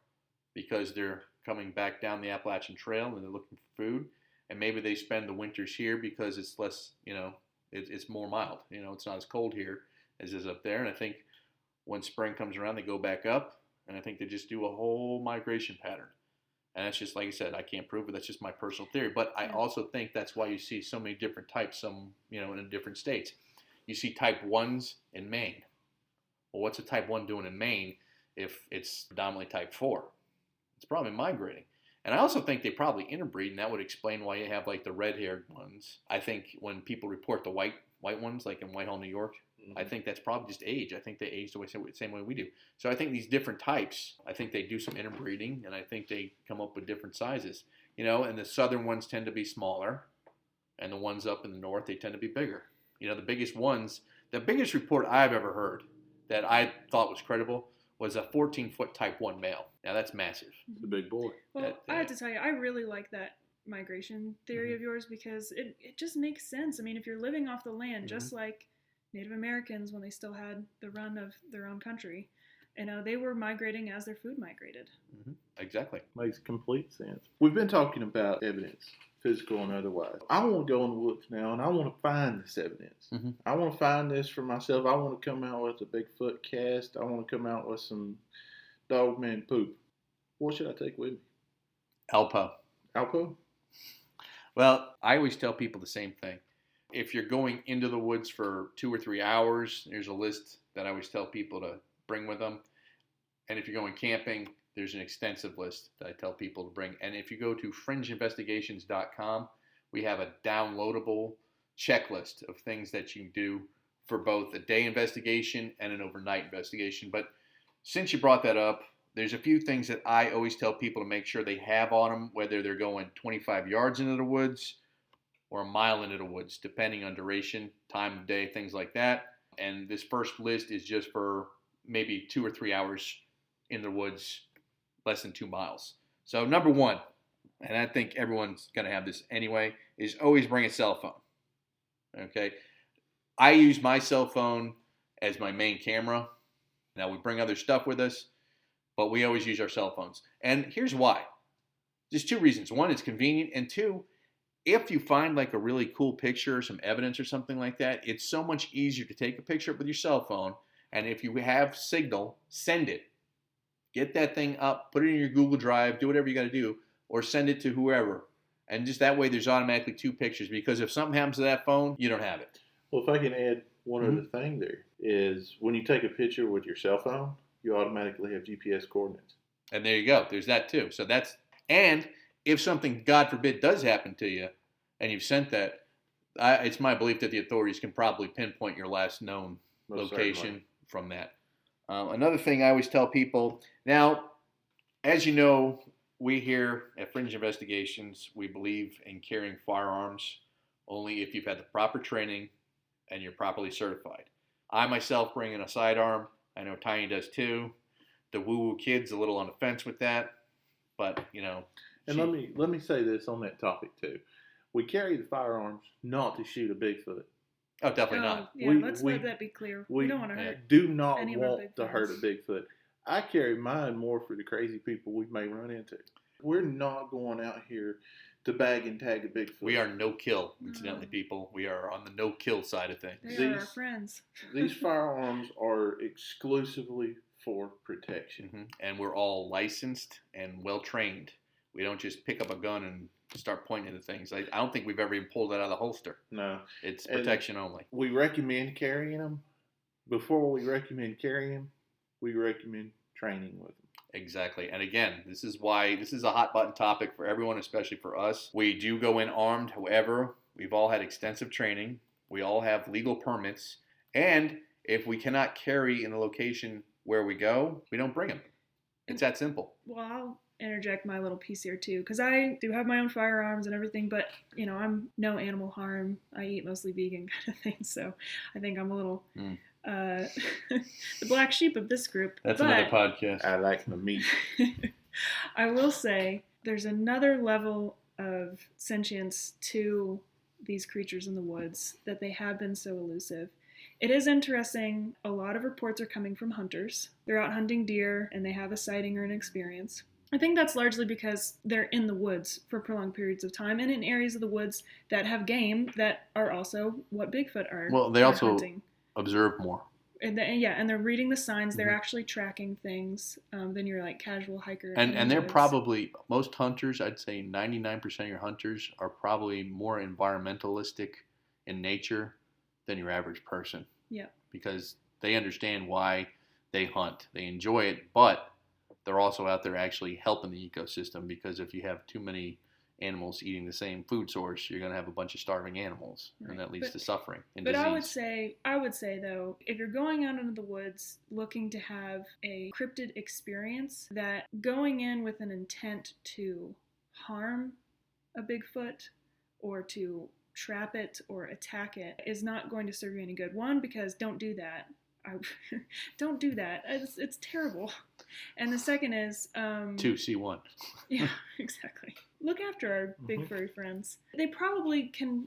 because they're coming back down the Appalachian Trail and they're looking for food. And maybe they spend the winters here because it's less, it's more mild. It's not as cold here as is up there. And I think when spring comes around, they go back up. And I think they just do a whole migration pattern. And that's just, like I said, I can't prove it. That's just my personal theory. But I also think that's why you see so many different types, in different states. You see type 1s in Maine. Well, what's a type 1 doing in Maine if it's predominantly type 4? It's probably migrating. And I also think they probably interbreed, and that would explain why you have like the red-haired ones. I think when people report the white ones, like in Whitehall, New York, I think that's probably just age. I think they age the same way we do. So I think these different types, I think they do some interbreeding, and I think they come up with different sizes. And the southern ones tend to be smaller, and the ones up in the north, they tend to be bigger. The biggest report I've ever heard that I thought was credible was a 14-foot type 1 male. Now that's massive. It's a big boy. Well, I have to tell you, I really like that migration theory of yours because it just makes sense. I mean, if you're living off the land, just like Native Americans when they still had the run of their own country, they were migrating as their food migrated. Exactly. Makes complete sense. We've been talking about evidence, physical and otherwise. I want to go in the woods now, and I want to find this evidence. I want to find this for myself. I want to come out with a Bigfoot cast. I want to come out with some dogman poop. What should I take with me? Alpo. Alpo? Well, I always tell people the same thing. If you're going into the woods for 2 or 3 hours, there's a list that I always tell people to bring with them. And if you're going camping, there's an extensive list that I tell people to bring. And if you go to fringeinvestigations.com, we have a downloadable checklist of things that you can do for both a day investigation and an overnight investigation. But since you brought that up, there's a few things that I always tell people to make sure they have on them, whether they're going 25 yards into the woods or a mile into the woods, depending on duration, time of day, things like that. And this first list is just for maybe 2 or 3 hours in the woods, less than 2 miles. So number one, and I think everyone's going to have this anyway, is always bring a cell phone. Okay? I use my cell phone as my main camera. Now we bring other stuff with us, but we always use our cell phones. And here's why. There's 2 reasons. One, it's convenient, and 2, if you find like a really cool picture or some evidence or something like that, it's so much easier to take a picture with your cell phone, and if you have signal, send it. Get that thing up, put it in your Google Drive, do whatever you got to do, or send it to whoever. And just that way there's automatically 2 pictures, because if something happens to that phone, you don't have it. Well, if I can add one other thing there, is when you take a picture with your cell phone, you automatically have GPS coordinates. And there you go. There's that too. So and if something, God forbid, does happen to you, and you've sent that, it's my belief that the authorities can probably pinpoint your last known location from that. Another thing I always tell people, now, as you know, we here at Fringe Investigations, we believe in carrying firearms only if you've had the proper training and you're properly certified. I myself bring in a sidearm. I know Tiny does too. The woo-woo kid's a little on the fence with that, but And let me say this on that topic too. We carry the firearms not to shoot a Bigfoot. Oh, definitely not. Yeah, let's let that be clear. We don't want to hurt. Do not any want to hurt a Bigfoot. I carry mine more for the crazy people we may run into. We're not going out here to bag and tag a Bigfoot. We are no-kill, incidentally, people. We are on the no-kill side of things. They are our friends. These firearms are exclusively for protection. And we're all licensed and well-trained. We don't just pick up a gun and start pointing at things. I don't think we've ever even pulled that out of the holster. No. It's protection only. We recommend carrying them. Before we recommend carrying them, we recommend training with them. Exactly. And again, this is why this is a hot button topic for everyone, especially for us. We do go in armed. However, we've all had extensive training. We all have legal permits. And if we cannot carry in the location where we go, we don't bring them. It's that simple. Well, I'll interject my little piece here too, because I do have my own firearms and everything, but I'm no animal harm. I eat mostly vegan kind of thing, so I think I'm a little the black sheep of this group. That's but another podcast. I like my meat. I will say there's another level of sentience to these creatures in the woods that they have been so elusive. It is interesting. A lot of reports are coming from hunters. They're out hunting deer and they have a sighting or an experience. I think that's largely because they're in the woods for prolonged periods of time and in areas of the woods that have game that are also what Bigfoot are. Well, they are also hunting. observe more. And they're reading the signs. They're actually tracking things than your like casual hiker. And they're probably, most hunters, I'd say 99% of your hunters are probably more environmentalistic in nature than your average person. Yeah. Because they understand why they hunt. They enjoy it, but they're also out there actually helping the ecosystem, because if you have too many animals eating the same food source, you're going to have a bunch of starving animals, right. And that leads to suffering and disease. I would say though, if you're going out into the woods looking to have a cryptid experience, that going in with an intent to harm a Bigfoot or to trap it or attack it is not going to serve you any good. One, because don't do that. Don't do that. It's terrible. And the second is 2C1. Yeah, exactly. Look after our big furry friends. They probably can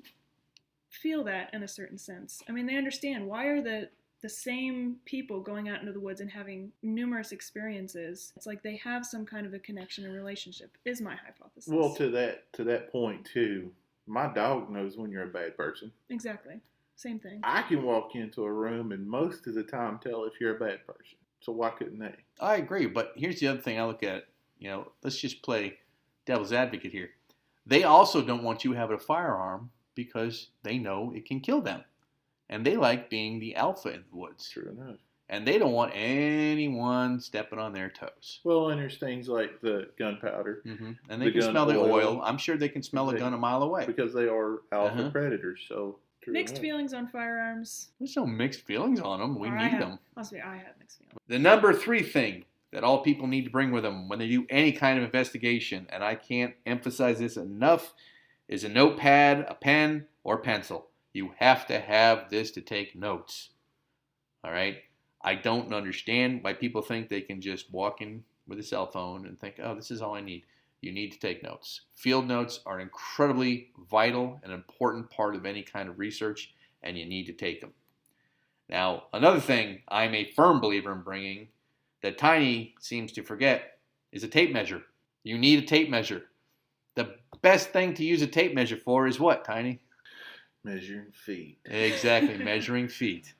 feel that in a certain sense. I mean, they understand why are the same people going out into the woods and having numerous experiences. It's like they have some kind of a connection and relationship, is my hypothesis. Well, to that point too, my dog knows when you're a bad person. Exactly. Same thing. I can walk into a room and most of the time tell if you're a bad person. So why couldn't they? I agree, but here's the other thing I look at. Let's just play devil's advocate here. They also don't want you having a firearm because they know it can kill them. And they like being the alpha in the woods. True enough. And they don't want anyone stepping on their toes. Well, and there's things like the gunpowder. Mm-hmm. And they can smell the oil. I'm sure they can smell a gun a mile away. Because they are alpha predators, so... Mixed feelings on firearms. There's no mixed feelings on them. We need them. Honestly, I have mixed feelings. The number 3 thing that all people need to bring with them when they do any kind of investigation, and I can't emphasize this enough, is a notepad, a pen, or pencil. You have to have this to take notes. All right? I don't understand why people think they can just walk in with a cell phone and think, oh, this is all I need. You need to take notes. Field notes are an incredibly vital and important part of any kind of research, and you need to take them. Now, another thing I'm a firm believer in bringing that Tiny seems to forget is a tape measure. You need a tape measure. The best thing to use a tape measure for is what, Tiny? Measuring feet. Exactly, measuring feet.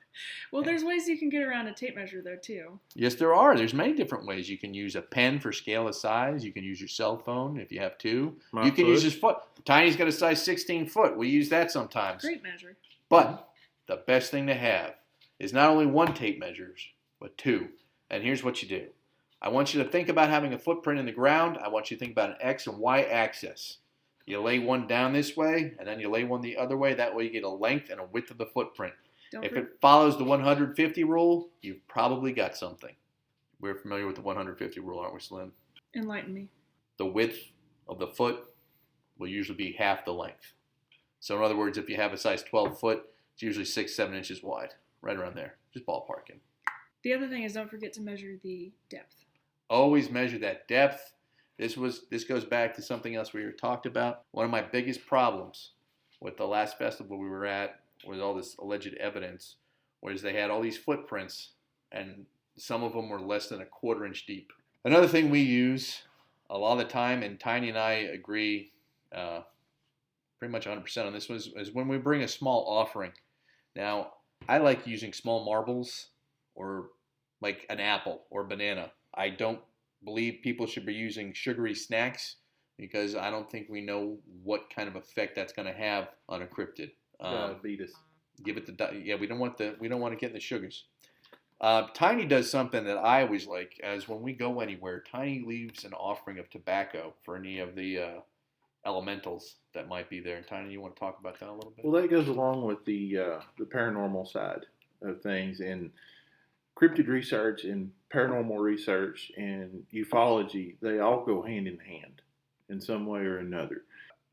Well, there's ways you can get around a tape measure, though, too. Yes, there are. There's many different ways. You can use a pen for scale of size. You can use your cell phone if you have two. You can use his foot. Tiny's got a size 16 foot. We use that sometimes. Great measure. But the best thing to have is not only one tape measure, but 2. And here's what you do. I want you to think about having a footprint in the ground. I want you to think about an X and Y axis. You lay one down this way, and then you lay one the other way. That way you get a length and a width of the footprint. If it follows the 150 rule, you've probably got something. We're familiar with the 150 rule, aren't we, Slim? Enlighten me. The width of the foot will usually be half the length. So in other words, if you have a size 12 foot, it's usually 6-7 inches wide. Right around there. Just ballparking. The other thing is don't forget to measure the depth. Always measure that depth. This goes back to something else we talked about. One of my biggest problems with the last festival we were at with all this alleged evidence was they had all these footprints and some of them were less than a 1/4 inch deep. Another thing we use a lot of the time, and Tiny and I agree pretty much 100% on this, is when we bring a small offering. Now, I like using small marbles or like an apple or banana. I don't believe people should be using sugary snacks because I don't think we know what kind of effect that's going to have on a cryptid. Diabetes. Give it we don't want to get in the sugars. Tiny does something that I always like, as when we go anywhere, Tiny leaves an offering of tobacco for any of the elementals that might be there. Tiny, you want to talk about that a little bit? Well, that goes along with the paranormal side of things, and cryptid research and paranormal research and ufology, they all go hand in hand in some way or another.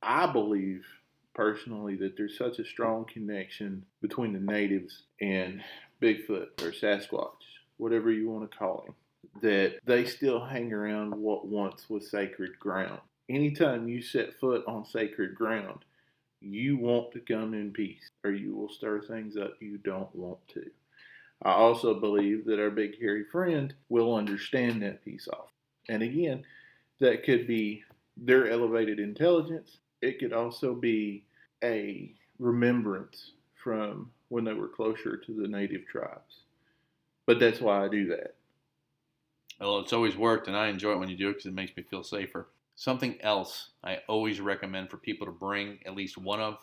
I believe personally that there's such a strong connection between the natives and Bigfoot or Sasquatch, whatever you want to call him, that they still hang around what once was sacred ground. Anytime you set foot on sacred ground, you want to come in peace, or you will stir things up you don't want to. I also believe that our big hairy friend will understand that peace off. And again, that could be their elevated intelligence. It could also be a remembrance from when they were closer to the native tribes. But that's why I do that. Well, it's always worked, and I enjoy it when you do it because it makes me feel safer. Something else I always recommend for people to bring at least one of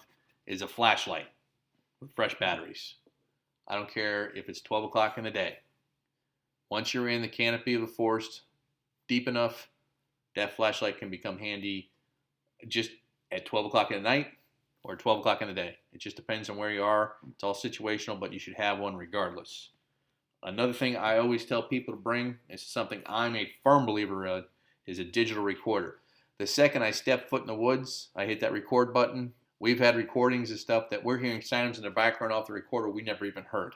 is a flashlight with fresh batteries. I don't care if it's 12 o'clock in the day. Once you're in the canopy of the forest, deep enough, that flashlight can become handy just at 12 o'clock in the night or 12 o'clock in the day. It just depends on where you are. It's all situational, but you should have one regardless. Another thing I always tell people to bring is something I'm a firm believer in, is a digital recorder. The second I step foot in the woods, I hit that record button. We've had recordings of stuff that we're hearing sounds in the background off the recorder we never even heard.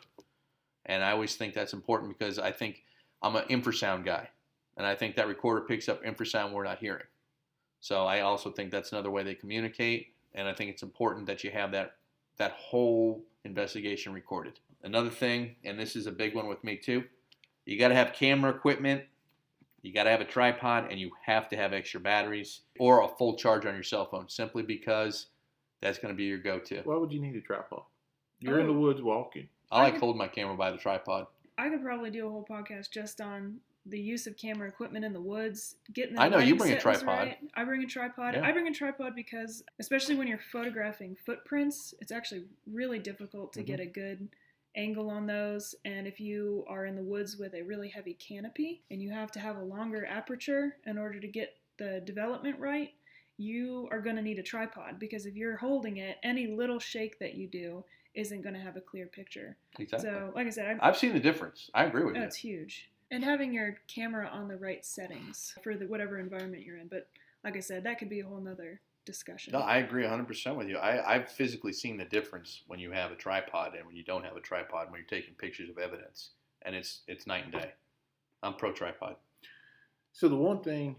And I always think that's important because I think I'm an infrasound guy. And I think that recorder picks up infrasound we're not hearing. So I also think that's another way they communicate. And I think it's important that you have that whole investigation recorded. Another thing, and this is a big one with me too, you got to have camera equipment, you got to have a tripod, and you have to have extra batteries or a full charge on your cell phone, simply because that's going to be your go-to. Why would you need a tripod? You're in the woods walking. I like holding my camera by the tripod. I could probably do a whole podcast just on the use of camera equipment in the woods, getting the I know you lighting bring a settings tripod. right. I bring a tripod. Yeah. I bring a tripod because, especially when you're photographing footprints, it's actually really difficult to get a good angle on those. And if you are in the woods with a really heavy canopy and you have to have a longer aperture in order to get the development right, you are going to need a tripod, because if you're holding it, any little shake that you do isn't going to have a clear picture. Exactly. So, like I said, I've seen the difference. I agree with you. It's huge. And having your camera on the right settings for whatever environment you're in. But like I said, that could be a whole nother discussion. No, I agree 100% with you. I've physically seen the difference when you have a tripod and when you don't have a tripod, when you're taking pictures of evidence. And it's night and day. I'm pro tripod. So the one thing,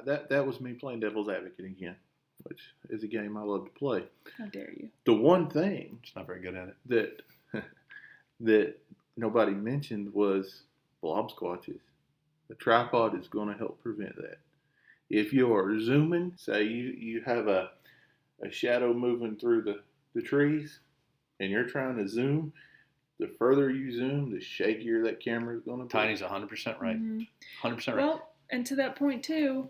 that was me playing devil's advocate again, which is a game I love to play. How dare you? The one thing Just not very good at it. that nobody mentioned was blob squatches. The tripod is going to help prevent that. If you are zooming, say you have a shadow moving through the trees and you're trying to zoom, the further you zoom, the shakier that camera is going to be. Tiny's 100% right. 100% right. Well, and to that point too,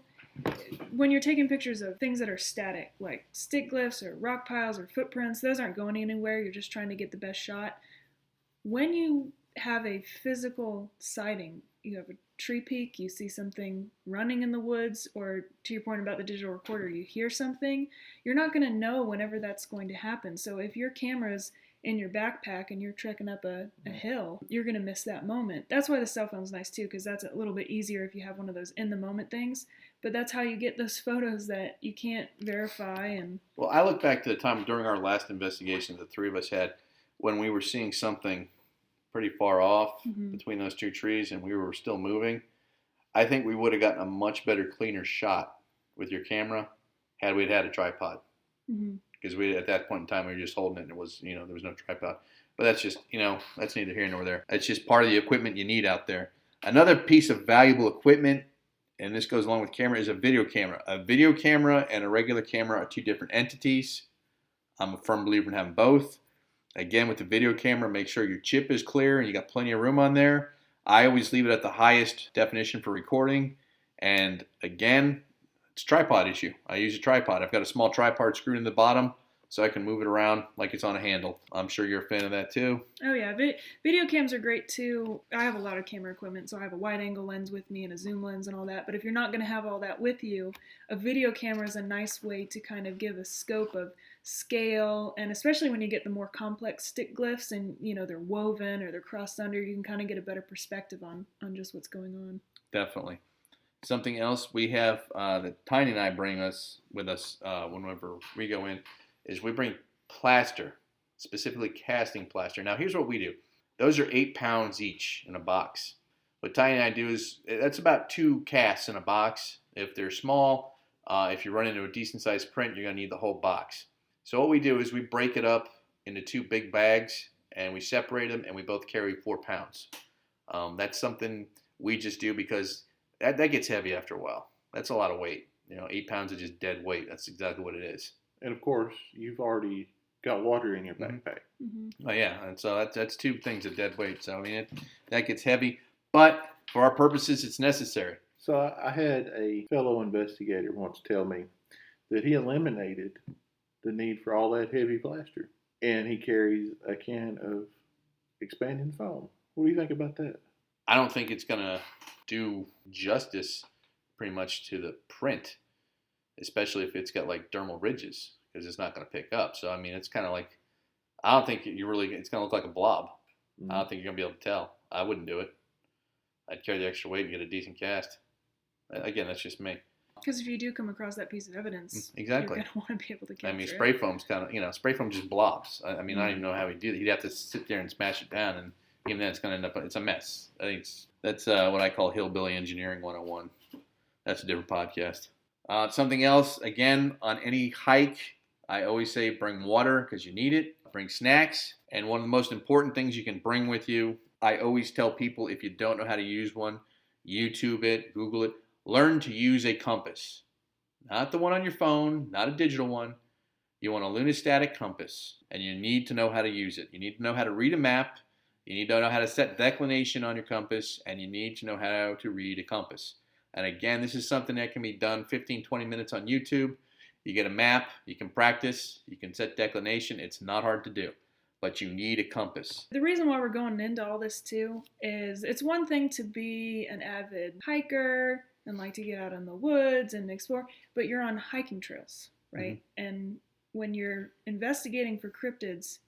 when you're taking pictures of things that are static, like stick glyphs or rock piles or footprints, those aren't going anywhere. You're just trying to get the best shot. When you have a physical sighting, you have a tree peak, you see something running in the woods, or to your point about the digital recorder, you hear something, you're not going to know whenever that's going to happen. So if your camera's in your backpack and you're trekking up a hill, you're going to miss that moment. That's why the cell phone's nice too, because that's a little bit easier if you have one of those in the moment things. But that's how you get those photos that you can't verify. And well, I look back to the time during our last investigation the three of us had when we were seeing something pretty far off between those two trees and we were still moving. I think we would have gotten a much better, cleaner shot with your camera had we had a tripod. Because we, at that point in time, we were just holding it and it was, there was no tripod. But that's just, that's neither here nor there. It's just part of the equipment you need out there. Another piece of valuable equipment, and this goes along with camera, is a video camera. A video camera and a regular camera are two different entities. I'm a firm believer in having both. Again, with the video camera, make sure your chip is clear and you got plenty of room on there. I always leave it at the highest definition for recording. And again, it's a tripod issue. I use a tripod. I've got a small tripod screwed in the bottom so I can move it around like it's on a handle. I'm sure you're a fan of that too. Oh yeah, video cams are great too. I have a lot of camera equipment, so I have a wide angle lens with me and a zoom lens and all that. But if you're not going to have all that with you, a video camera is a nice way to kind of give a scope of scale, and especially when you get the more complex stick glyphs and they're woven or they're crossed under, you can kind of get a better perspective on just what's going on. Definitely. Something else we have that Tiny and I bring with us whenever we go in is we bring plaster, specifically casting plaster. Now here's what we do. Those are 8 pounds each in a box. What Ty and I do is, that's about 2 casts in a box. If they're small, if you run into a decent sized print, you're going to need the whole box. So what we do is we break it up into 2 big bags, and we separate them, and we both carry 4 pounds. That's something we just do because that gets heavy after a while. That's a lot of weight. 8 pounds is just dead weight. That's exactly what it is. And of course, you've already got water in your backpack. Mm-hmm. Oh yeah, and so that's 2 things of dead weight. So I mean, that gets heavy, but for our purposes, it's necessary. So I had a fellow investigator once tell me that he eliminated the need for all that heavy plaster, and he carries a can of expanding foam. What do you think about that? I don't think it's gonna do justice pretty much to the print, especially if it's got like dermal ridges, because it's not gonna pick up. So I mean, it's kind of like, I don't think it's gonna look like a blob. Mm-hmm. I don't think you're gonna be able to tell. I wouldn't do it. I'd carry the extra weight and get a decent cast. Again, that's just me. Because if you do come across that piece of evidence, exactly, you're going to want to be able to capture I mean, spray foam's kind of, spray foam just blobs. I mean, I don't even know how he'd do that. He'd have to sit there and smash it down, and even then it's going to end up, it's a mess. I think that's what I call hillbilly engineering 101. That's a different podcast. Something else, again, on any hike, I always say bring water because you need it. Bring snacks. And one of the most important things you can bring with you, I always tell people, if you don't know how to use one, YouTube it, Google it. Learn to use a compass. Not the one on your phone, not a digital one. You want a lunostatic compass, and you need to know how to use it. You need to know how to read a map. You need to know how to set declination on your compass, and you need to know how to read a compass. And again, this is something that can be done 15, 20 minutes on YouTube. You get a map, you can practice, you can set declination. It's not hard to do, but you need a compass. The reason why we're going into all this too is it's one thing to be an avid hiker and like to get out in the woods and explore, but you're on hiking trails, right? Mm-hmm. And when you're investigating for cryptids,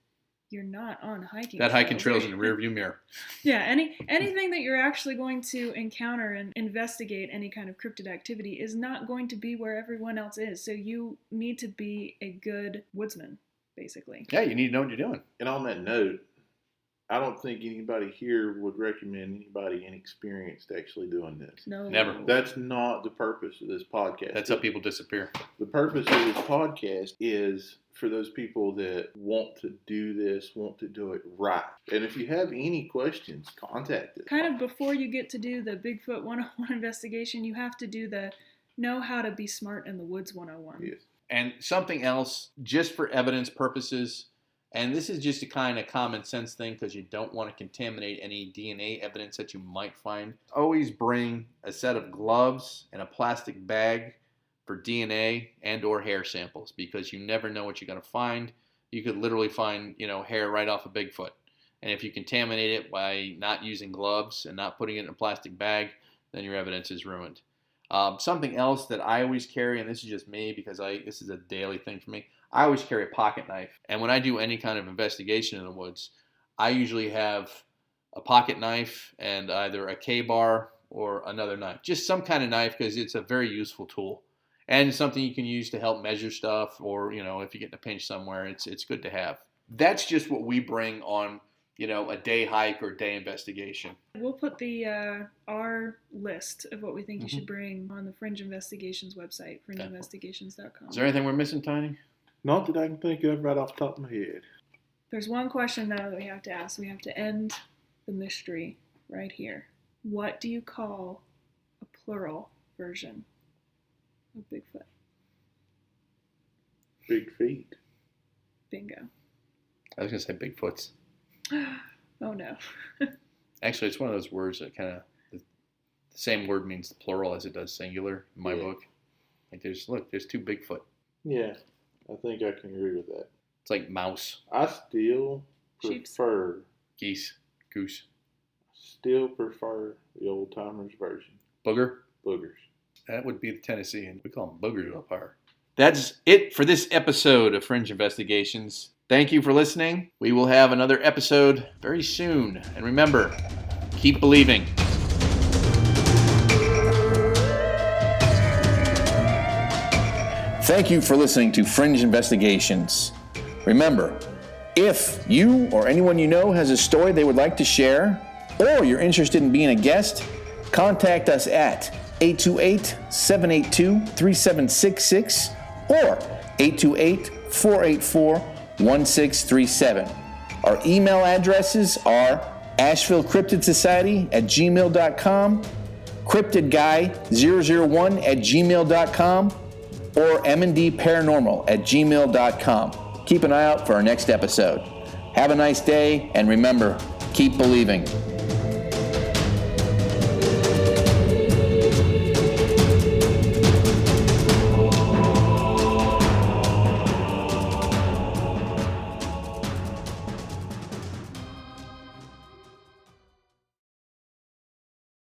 you're not on hiking trails. That hiking trail's in the rearview mirror. Yeah, anything that you're actually going to encounter and investigate any kind of cryptid activity is not going to be where everyone else is. So you need to be a good woodsman, basically. Yeah, you need to know what you're doing. And on that note, I don't think anybody here would recommend anybody inexperienced actually doing this. No. Never. That's not the purpose of this podcast. That's how people disappear. The purpose of this podcast is for those people that want to do this, want to do it right. And if you have any questions, contact us. Kind of before you get to do the Bigfoot 101 investigation, you have to do the know how to be smart in the woods 101. Yes. And something else, just for evidence purposes, and this is just a kind of common sense thing because you don't want to contaminate any DNA evidence that you might find. Always bring a set of gloves and a plastic bag for DNA and or hair samples, because you never know what you're going to find. You could literally find, hair right off a Bigfoot. And if you contaminate it by not using gloves and not putting it in a plastic bag, then your evidence is ruined. Something else that I always carry, and this is just me because this is a daily thing for me, I always carry a pocket knife. And when I do any kind of investigation in the woods, I usually have a pocket knife and either a K-bar or another knife. Just some kind of knife, because it's a very useful tool. And something you can use to help measure stuff, or, if you get in a pinch somewhere, it's good to have. That's just what we bring on, a day hike or day investigation. We'll put our list of what we think you should bring on the Fringe Investigations website, fringeinvestigations.com. Is there anything we're missing, Tiny? Not that I can think of right off the top of my head. There's one question, though, that we have to ask. We have to end the mystery right here. What do you call a plural version of Bigfoot? Big feet. Bingo. I was going to say Bigfoots. Oh, no. Actually, it's one of those words that kind of, the same word means plural as it does singular in my book. Like there's 2 Bigfoot. Yeah, I think I can agree with that. It's like mouse. I still prefer... Geese. Goose. Still prefer the old-timers version. Booger? Boogers. That would be the Tennessee, and we call them boogers up here. That's it for this episode of Fringe Investigations. Thank you for listening. We will have another episode very soon. And remember, keep believing. Thank you for listening to Fringe Investigations. Remember, If you or anyone you know has a story they would like to share, or you're interested in being a guest, contact us at 828-782-3766 or 828-484-1637. Our email addresses are ashevillecryptidsociety@gmail.com, cryptidguy001@gmail.com, or mndparanormal@gmail.com. Keep an eye out for our next episode. Have a nice day, and remember, keep believing.